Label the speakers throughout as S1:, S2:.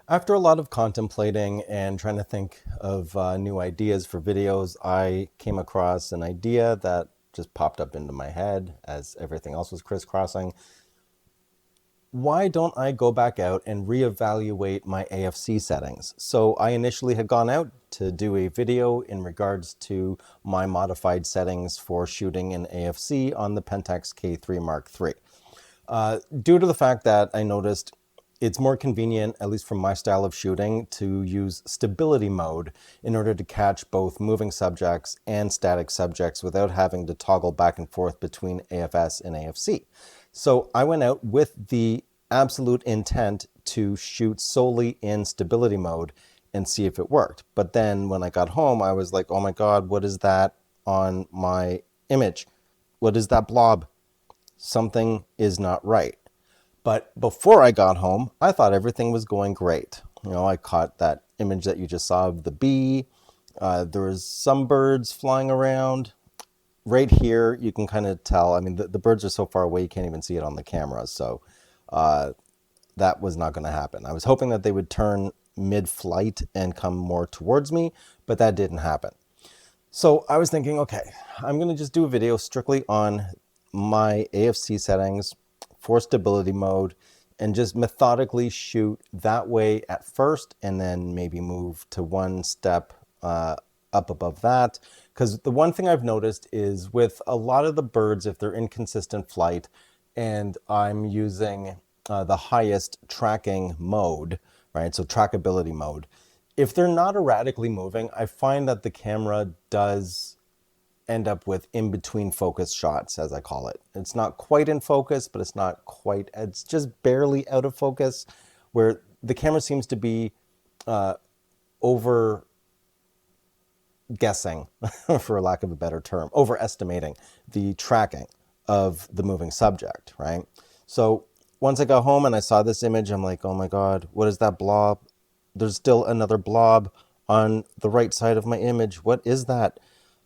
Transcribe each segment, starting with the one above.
S1: After a lot of contemplating and trying to think of new ideas for videos, I came across an idea that just popped up into my head as everything else was crisscrossing. Why don't I go back out and reevaluate my AFC settings? So I initially had gone out to do a video in regards to my modified settings for shooting in AFC on the Pentax K3 Mark III. Due to the fact that I noticed it's more convenient, at least from my style of shooting, to use stability mode in order to catch both moving subjects and static subjects without having to toggle back and forth between AFS and AFC. So I went out with the absolute intent to shoot solely in stability mode and see if it worked. But then when I got home, I was like, oh my God, what is that on my image? What is that blob? Something is not right. But before I got home, I thought everything was going great. I caught that image that you just saw of the bee. There was some birds flying around. Right here, you can kind of tell. I mean, the birds are so far away, you can't even see it on the camera. So that was not going to happen. I was hoping that they would turn mid-flight and come more towards me, but that didn't happen. So I was thinking, okay, I'm going to just do a video strictly on my AFC settings for stability mode and just methodically shoot that way at first and then maybe move to one step up above that. Because the one thing I've noticed is with a lot of the birds, if they're in consistent flight and I'm using the highest tracking mode, right? So trackability mode. If they're not erratically moving, I find that the camera does end up with in-between focus shots, as I call it. It's not quite in focus, but it's just barely out of focus, where the camera seems to be over guessing, for lack of a better term, overestimating the tracking of the moving subject, right? So once I got home and I saw this image, I'm like, oh my God, what is that blob? There's still another blob on the right side of my image. What is that?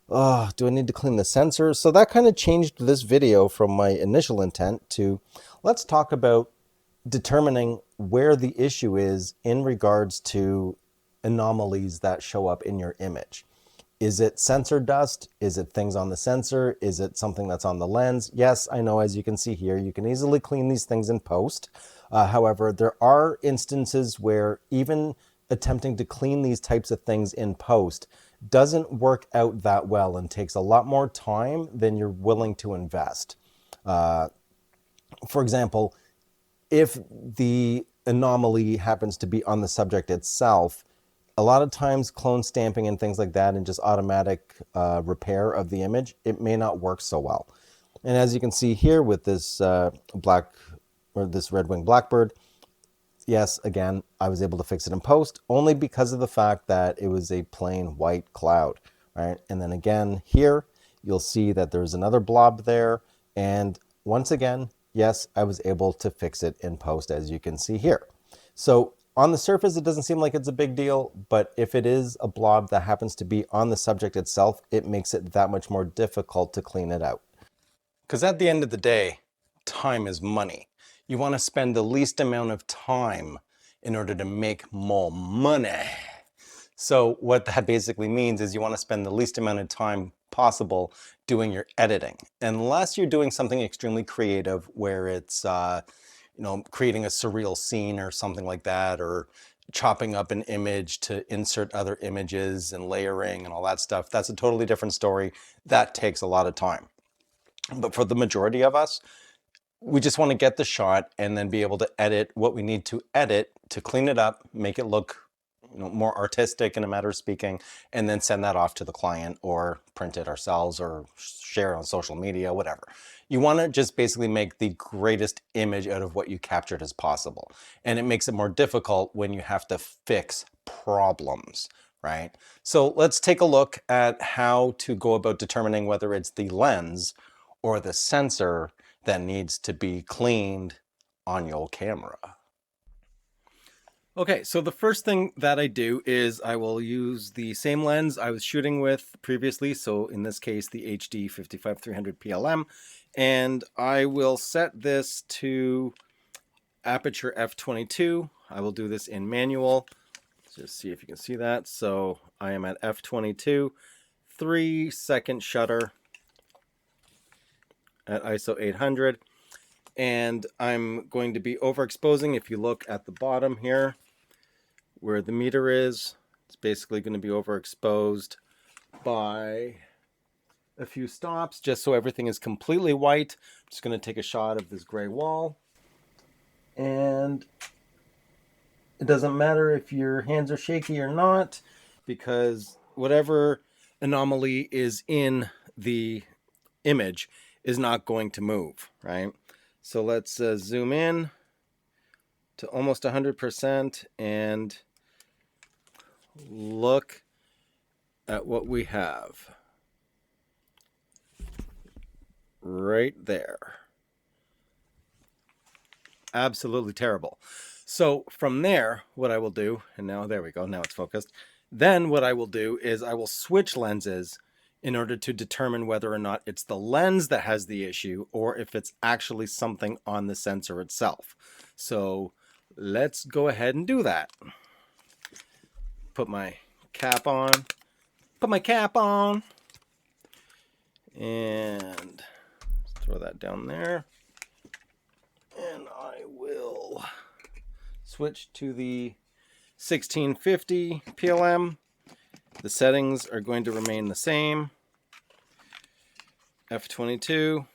S1: Oh, do I need to clean the sensor? So that kind of changed this video from my initial intent to let's talk about determining where the issue is in regards to anomalies that show up in your image. Is it sensor dust? Is it things on the sensor? Is it something that's on the lens? Yes, I know, as you can see here, you can easily clean these things in post. However, there are instances where even attempting to clean these types of things in post doesn't work out that well and takes a lot more time than you're willing to invest. For example, if the anomaly happens to be on the subject itself, a lot of times clone stamping and things like that and just automatic repair of the image, it may not work so well. And as you can see here with this this red-winged blackbird, yes, again, I was able to fix it in post only because of the fact that it was a plain white cloud, right? And then again, here, you'll see that there's another blob there. And once again, yes, I was able to fix it in post, as you can see here. So on the surface, it doesn't seem like it's a big deal, but if it is a blob that happens to be on the subject itself, it makes it that much more difficult to clean it out. Because at the end of the day, time is money. You want to spend the least amount of time in order to make more money. So what that basically means is you want to spend the least amount of time possible doing your editing. Unless you're doing something extremely creative where it's creating a surreal scene or something like that, or chopping up an image to insert other images and layering and all that stuff. That's a totally different story. That takes a lot of time. But for the majority of us, we just want to get the shot and then be able to edit what we need to edit to clean it up, make it look more artistic in a matter of speaking, and then send that off to the client or print it ourselves or share it on social media, whatever. You want to just basically make the greatest image out of what you captured as possible. And it makes it more difficult when you have to fix problems, right? So let's take a look at how to go about determining whether it's the lens or the sensor that needs to be cleaned on your camera. Okay, so the first thing that I do is I will use the same lens I was shooting with previously, so in this case the HD 55-300 PLM, and I will set this to aperture f22, I will do this in manual. Just see if you can see that. So I am at f22, 3-second shutter at ISO 800. And I'm going to be overexposing. If you look at the bottom here, where the meter is, it's basically going to be overexposed by a few stops, just so everything is completely white. I'm just going to take a shot of this gray wall. And it doesn't matter if your hands are shaky or not, because whatever anomaly is in the image is not going to move, right? So let's zoom in to almost 100% and look at what we have right there. Absolutely terrible. So from there, what I will do, and now there we go, now it's focused. Then what I will do is I will switch lenses in order to determine whether or not it's the lens that has the issue or if it's actually something on the sensor itself. So let's go ahead and do that. Put my cap on. Put my cap on. And throw that down there. And I will switch to the 1650 PLM. The settings are going to remain the same. F22.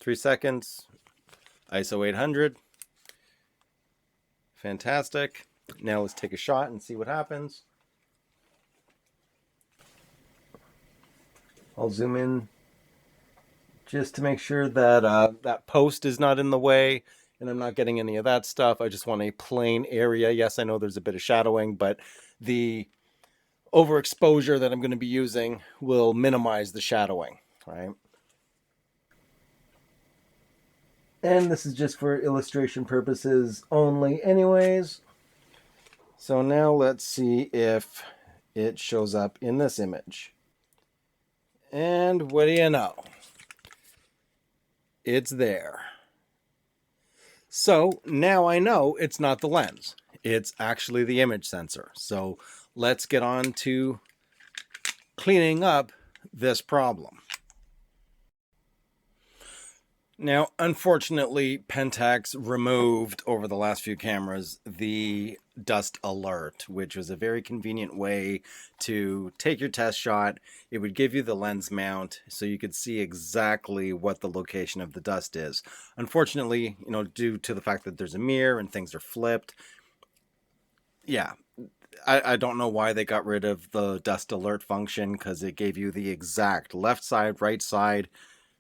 S1: 3 seconds. ISO 800. Fantastic. Now let's take a shot and see what happens. I'll zoom in just to make sure that that post is not in the way and I'm not getting any of that stuff. I just want a plain area. Yes, I know there's a bit of shadowing, but the overexposure that I'm going to be using will minimize the shadowing, right? And this is just for illustration purposes only anyways. So now let's see if it shows up in this image. And what do you know? It's there. So now I know it's not the lens. It's actually the image sensor. So let's get on to cleaning up this problem. Now, unfortunately, Pentax removed over the last few cameras the dust alert, which was a very convenient way to take your test shot. It would give you the lens mount so you could see exactly what the location of the dust is. Unfortunately, due to the fact that there's a mirror and things are flipped, yeah, I don't know why they got rid of the dust alert function, because it gave you the exact left side, right side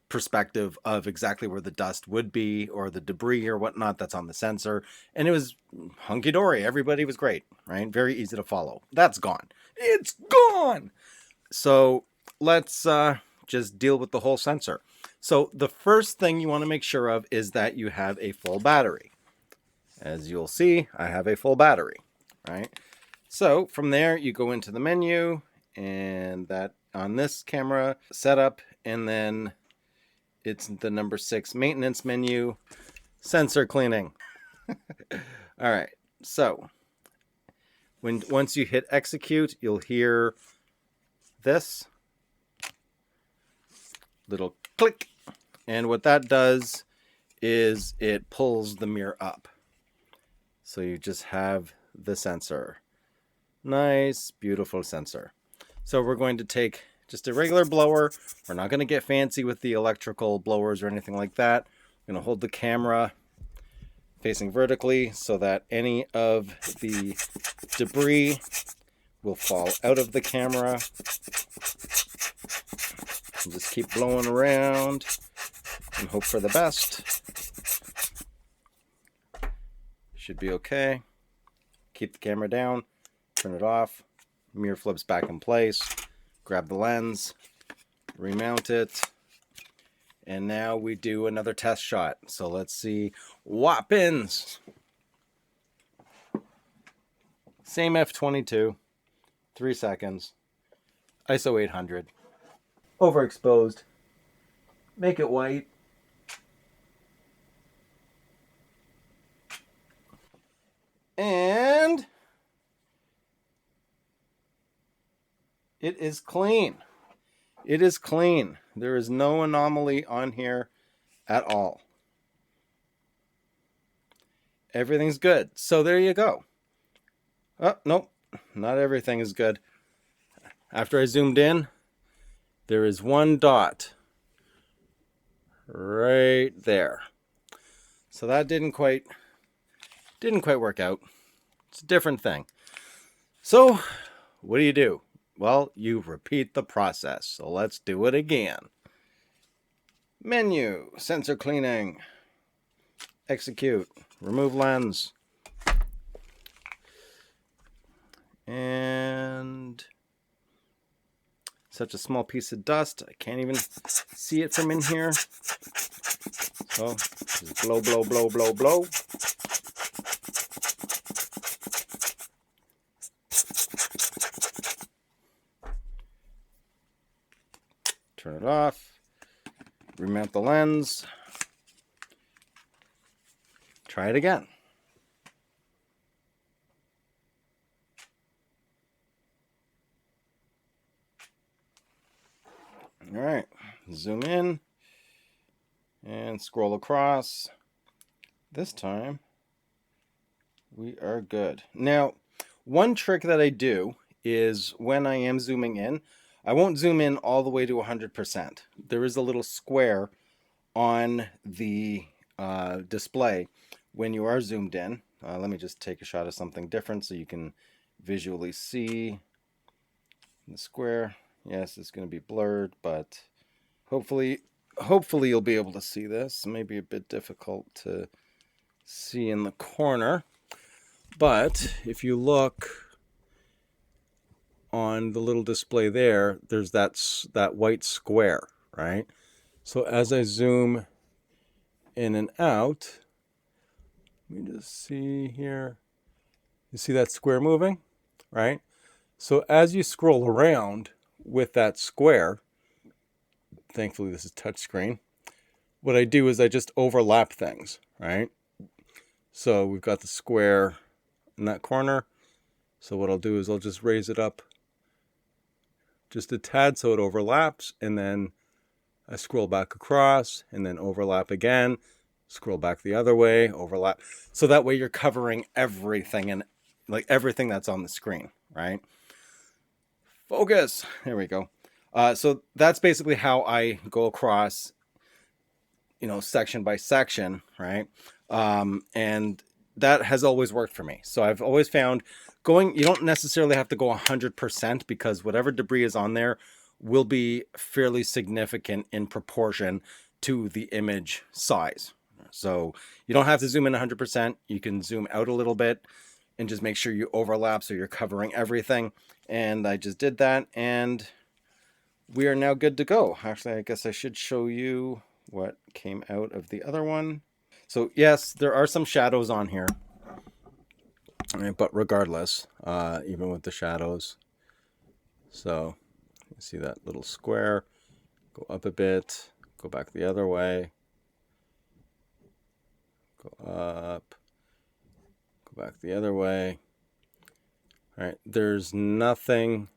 S1: perspective of exactly where the dust would be or the debris or whatnot that's on the sensor, and it was hunky-dory. Everybody was great, right? Very easy to follow. That's gone. It's gone. So let's just deal with the whole sensor. So the first thing you want to make sure of is that you have a full battery. As you'll see, I have a full battery, right? So from there you go into the menu, and that on this camera setup, and then it's the number 6 maintenance menu, sensor cleaning. All right, so once you hit execute, you'll hear this little click, and what that does is it pulls the mirror up. So you just have the sensor. Nice, beautiful sensor. So we're going to take just a regular blower. We're not going to get fancy with the electrical blowers or anything like that. I'm going to hold the camera facing vertically so that any of the debris will fall out of the camera. And just keep blowing around and hope for the best. Should be okay. Keep the camera down, turn it off, mirror flips back in place. Grab the lens, remount it, and now we do another test shot. So let's see what happens. Same f22, 3 seconds, ISO 800. Overexposed. Make it white. It is clean. It is clean. There is no anomaly on here at all. Everything's good. So there you go. Oh, nope. Not everything is good. After I zoomed in, there is one dot right there. So that didn't quite work out. It's a different thing. So what do? Well, you repeat the process. So let's do it again. Menu, sensor cleaning, execute, remove lens. And such a small piece of dust, I can't even see it from in here. So just blow, blow, blow, blow, blow. Turn it off. Remount the lens. Try it again. All right, zoom in and scroll across. This time we are good. Now, one trick that I do is when I am zooming in, I won't zoom in all the way to 100%. There is a little square on the display when you are zoomed in. Let me just take a shot of something different so you can visually see the square. Yes, it's going to be blurred, but hopefully you'll be able to see this. Maybe a bit difficult to see in the corner, but if you look on the little display there, there's that white square, right? So as I zoom in and out, let me just see here. You see that square moving, right? So as you scroll around with that square, thankfully this is touchscreen, what I do is I just overlap things, right? So we've got the square in that corner. So what I'll do is I'll just raise it up just a tad so it overlaps, and then I scroll back across and then overlap again, scroll back the other way, overlap. So that way you're covering everything, and like everything that's on the screen, right? Focus. There we go. So that's basically how I go across, section by section, right? And that has always worked for me. So I've always found you don't necessarily have to go 100% because whatever debris is on there will be fairly significant in proportion to the image size. So you don't have to zoom in 100%. You can zoom out a little bit and just make sure you overlap so you're covering everything. And I just did that, and we are now good to go. Actually, I guess I should show you what came out of the other one. So yes, there are some shadows on here, but regardless, even with the shadows, so you see that little square, go up a bit, go back the other way, go up, go back the other way. All right, there's nothing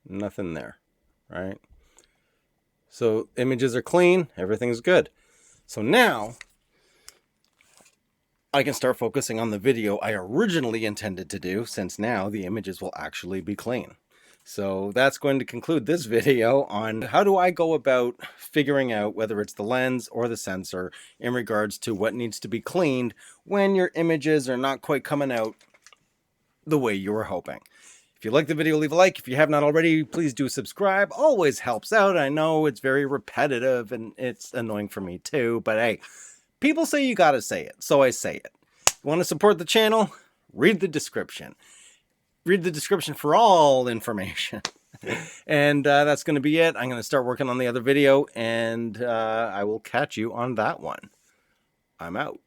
S1: there, right? So images are clean, everything's good. So now I can start focusing on the video I originally intended to do, since now the images will actually be clean. So that's going to conclude this video on how do I go about figuring out whether it's the lens or the sensor in regards to what needs to be cleaned when your images are not quite coming out the way you were hoping. If you like the video, leave a like. If you have not already, please do subscribe. Always helps out. I know it's very repetitive and it's annoying for me too, but hey, people say you gotta say it, so I say it. You want to support the channel? Read the description. Read the description for all information. And that's going to be it. I'm going to start working on the other video, and I will catch you on that one. I'm out.